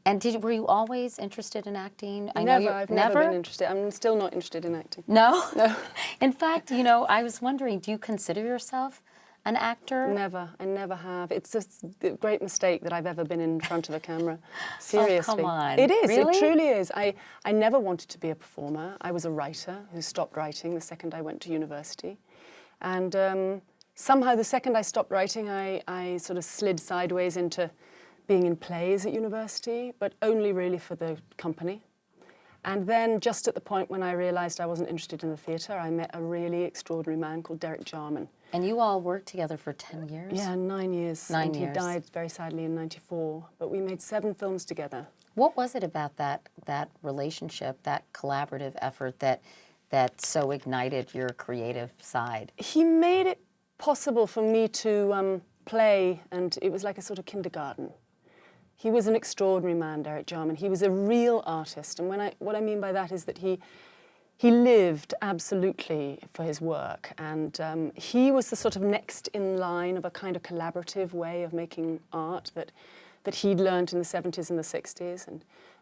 And were you always interested in acting? I've never been interested. I'm still not interested in acting. No? No. In fact, you know, I was wondering, do you consider yourself an actor? Never. I never have. It's a great mistake that I've ever been in front of a camera. Seriously. Oh, come on. It is. Really? It truly is. I never wanted to be a performer. I was a writer who stopped writing the second I went to university. And somehow the second I stopped writing, I sort of slid sideways into being in plays at university, but only really for the company. And then just at the point when I realised I wasn't interested in the theatre, I met a really extraordinary man called Derek Jarman. And you all worked together for 10 years? Yeah, 9 years. 9 and years. He died very sadly in '94, but we made 7 films together. What was it about that relationship, that collaborative effort that so ignited your creative side? He made it possible for me to play, and it was like a sort of kindergarten. He was an extraordinary man, Derek Jarman. He was a real artist, and what I mean by that is that he lived absolutely for his work, and he was the sort of next in line of a kind of collaborative way of making art that he'd learned in the 70s and the 60s,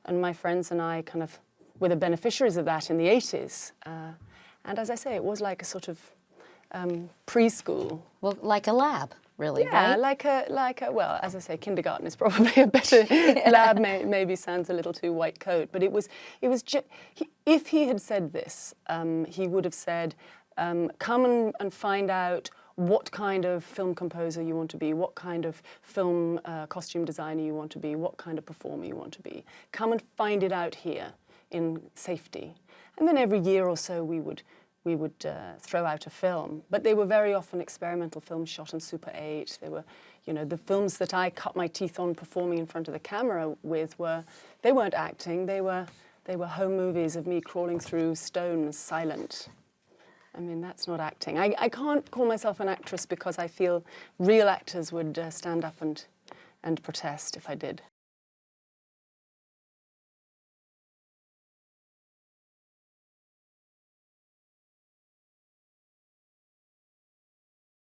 and my friends and I kind of were the beneficiaries of that in the 80s. And as I say, it was like a sort of preschool. Well, like a lab, really, yeah, right? like a, well, as I say, kindergarten is probably a better, lab maybe sounds a little too white coat, but if he had said this, he would have said, come and find out what kind of film composer you want to be, what kind of film costume designer you want to be, what kind of performer you want to be. Come and find it out here in safety. And then every year or so we would throw out a film, but they were very often experimental films shot on Super 8. They were, you know, the films that I cut my teeth on performing in front of the camera with they weren't acting, they were home movies of me crawling through stones silent. I mean, that's not acting. I can't call myself an actress because I feel real actors would stand up and protest if I did.